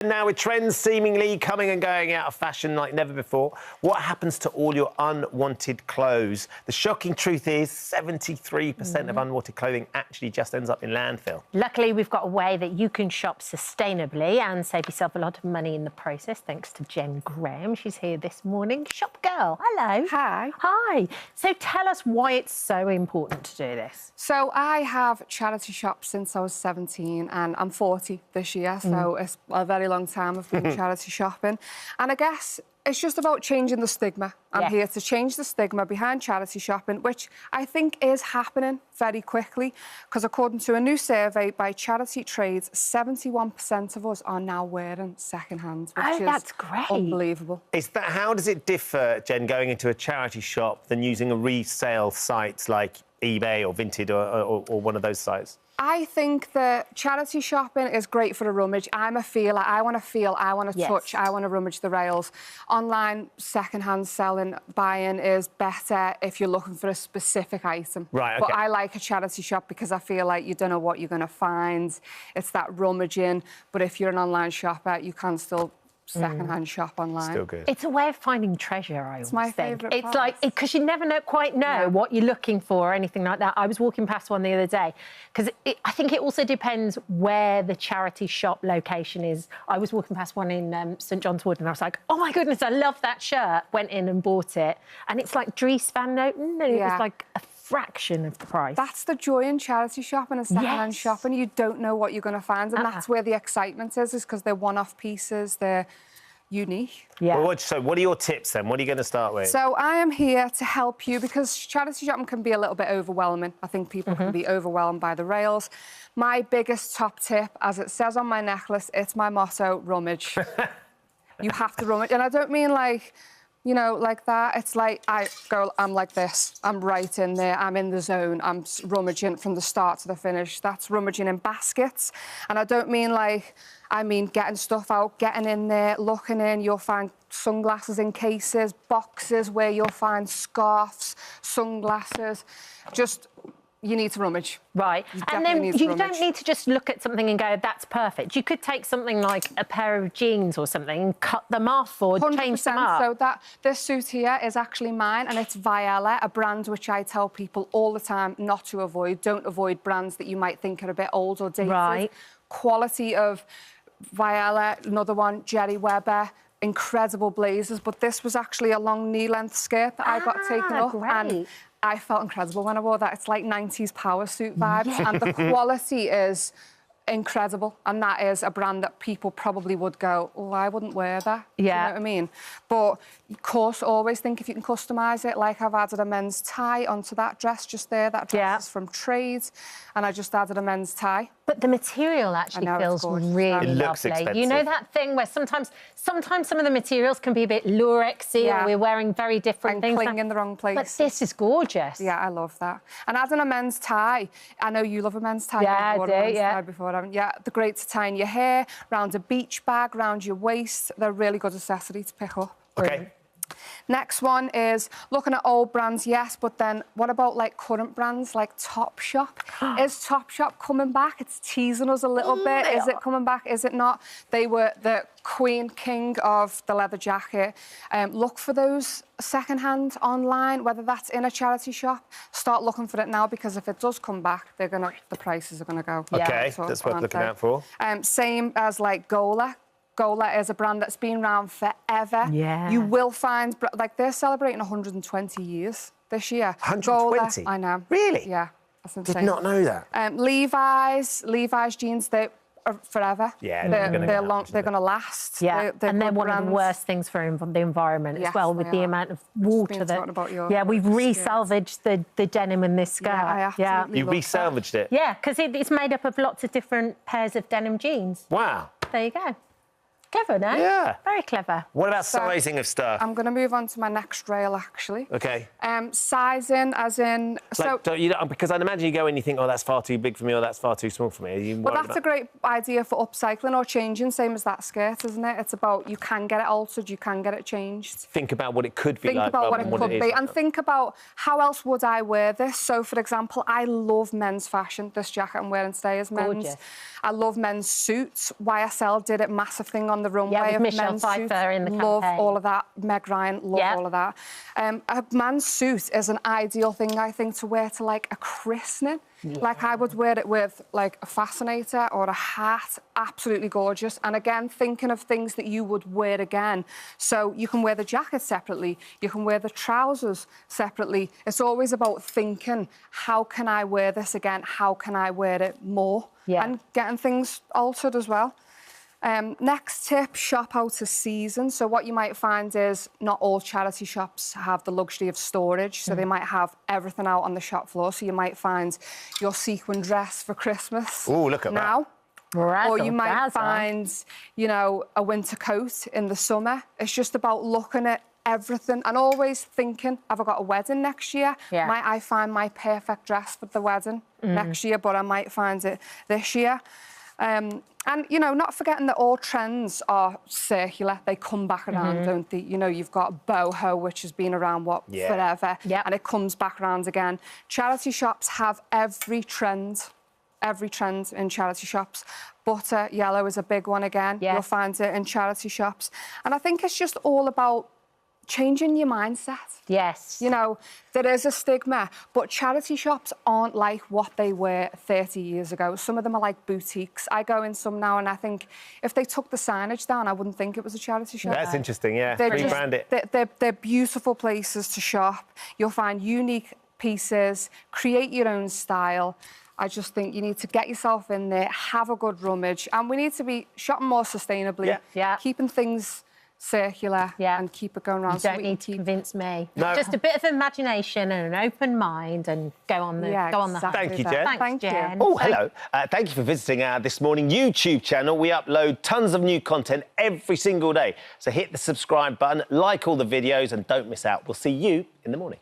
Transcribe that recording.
Now, with trends seemingly coming and going out of fashion like never before, what happens to all your unwanted clothes? The shocking truth is 73% of unwanted clothing actually just ends up in landfill. Luckily, we've got a way that you can shop sustainably and save yourself a lot of money in the process, thanks to Jen Graham. She's here this morning. Shop Girl, hello. Hi. Hi. So tell us why it's so important to do this. So I have charity shopped since I was 17 and I'm 40 this year, so it's a very long time of been charity shopping. And I guess it's just about changing the stigma. I'm here to change the stigma behind charity shopping, which I think is happening very quickly, because according to a new survey by Charity Trades, 71% of us are now wearing second-hand, which that's great. Unbelievable. How does it differ, Jen, going into a charity shop than using a resale site like eBay or Vinted or one of those sites? I think that charity shopping is great for a rummage. I'm a feeler. I want to feel, I want to touch, I want to rummage the rails. Online second-hand selling, buying is better if you're looking for a specific item. Right, okay. But I like a charity shop because I feel like you don't know what you're going to find. It's that rummaging. But if you're an online shopper, you can still second-hand shop online. Still good. It's a way of finding treasure, I It's my always think. favourite It's part. like, because you never quite know what you're looking for or anything like that. I was walking past one the other day, because I think it also depends where the charity shop location is. I was walking past one in St John's Wood and I was like, oh my goodness, I love that shirt. Went in and bought it. And it's like Dries Van Noten, and it was like a fraction of the price. That's the joy in charity shopping and second-hand shopping. You don't know what you're going to find, and that's where the excitement is because they're one-off pieces, they're unique. Yeah. Well, so what are your tips then? What are you going to start with? So I am here to help you because charity shopping can be a little bit overwhelming. I think people can be overwhelmed by the rails. My biggest top tip, as it says on my necklace, it's my motto, rummage. You have to rummage. And I don't mean like, you know, like that. It's like, I'm like this. I'm right in there. I'm in the zone. I'm rummaging from the start to the finish. That's rummaging in baskets. And I don't mean like, I mean getting stuff out, getting in there, looking in. You'll find sunglasses in cases, boxes where you'll find scarves, sunglasses. Just, you need to rummage. Right. And then you don't need to just look at something and go, that's perfect. You could take something like a pair of jeans or something and cut them off or change them up. So this suit here is actually mine, and it's Viella, a brand which I tell people all the time not to avoid. Don't avoid brands that you might think are a bit old or dated. Right. Quality of Viella, another one, Jerry Weber. Incredible blazers, but this was actually a long knee-length skirt that I got taken up. And I felt incredible when I wore that. It's like 90s power suit vibes, and the quality is incredible. And that is a brand that people probably would go, oh, I wouldn't wear that. Yeah. You know what I mean? But, of course, always think if you can customise it. Like I've added a men's tie onto that dress just there. That dress is from Trades, and I just added a men's tie. But the material actually feels really lovely. You know that thing where sometimes some of the materials can be a bit lurexy, or we're wearing very different things. Cling in the wrong place. But this is gorgeous. Yeah, I love that. And adding a men's tie, I know you love a men's tie. Yeah, I do, tie before, haven't you? Yeah, they're great to tie in your hair, round a beach bag, round your waist. They're a really good accessory to pick up. OK. Next one is looking at old brands, yes, but then what about, like, current brands, like Topshop? Is Topshop coming back? It's teasing us a little bit. Is it coming back? Is it not? They were the king of the leather jacket. Look for those second-hand online, whether that's in a charity shop. Start looking for it now, because if it does come back, the prices are going to go. OK, that's worth looking out for. Same as, like, Gola. Gola is a brand that's been around forever. Yeah. You will find, like, they're celebrating 120 years this year. 120? Gola, I know. Really? Yeah, that's insane. Did not know that. Levi's jeans, they're forever. Yeah, they're going to last. Yeah, and they're one of the worst things for the environment as well, with the amount of water that... we've re-salvaged the denim in this skirt. Yeah, I absolutely You re-salvaged it? Yeah, because it's made up of lots of different pairs of denim jeans. Wow. There you go. Clever, no? Yeah. Very clever. What about sizing of stuff? I'm going to move on to my next rail, actually. Okay. Sizing, as in... Like, so, because I'd imagine you go and you think, oh, that's far too big for me or that's far too small for me. Well, that's a great idea for upcycling or changing, same as that skirt, isn't it? It's about you can get it altered, you can get it changed. Think about what it could be think like. About what it could be, and is. think about how else would I wear this. So, for example, I love men's fashion. This jacket I'm wearing today is men's. Gorgeous. I love men's suits. YSL did it massive thing on the runway. Yeah, with Michelle men's Pfeiffer suits. in the Love campaign. all of that. Meg Ryan, love all of that. A man's suit is an ideal thing, I think, to wear to like a christening. Yeah. Like I would wear it with like a fascinator or a hat. Absolutely gorgeous. And again, thinking of things that you would wear again. So you can wear the jacket separately. You can wear the trousers separately. It's always about thinking, how can I wear this again? How can I wear it more? Yeah. And getting things altered as well. Next tip, shop out of season. So what you might find is not all charity shops have the luxury of storage. So they might have everything out on the shop floor. So you might find your sequin dress for Christmas. Oh, look at now. Razzle, Or you might dazzle. find, you know, a winter coat in the summer. It's just about looking at everything and always thinking, have I got a wedding next year? Yeah. Might I find my perfect dress for the wedding next year, but I might find it this year. And, you know, not forgetting that all trends are circular. They come back around, don't they? You know, you've got boho, which has been around, forever. Yeah. And it comes back around again. Charity shops have every trend in charity shops. Butter, yellow is a big one again. Yes. You'll find it in charity shops. And I think it's just all about changing your mindset. Yes. You know, there is a stigma, but charity shops aren't like what they were 30 years ago. Some of them are like boutiques. I go in some now and I think if they took the signage down, I wouldn't think it was a charity shop. That's interesting, yeah. They're Rebrand it. They're beautiful places to shop. You'll find unique pieces, create your own style. I just think you need to get yourself in there, have a good rummage, and we need to be shopping more sustainably, keeping things circular and keep it going around. You don't need to convince me. No. Just a bit of imagination and an open mind and go on the hunt. Thank you, Jen. Thanks, Jen. Oh, hello. Thank you for visiting our This Morning YouTube channel. We upload tons of new content every single day. So hit the subscribe button, like all the videos and don't miss out. We'll see you in the morning.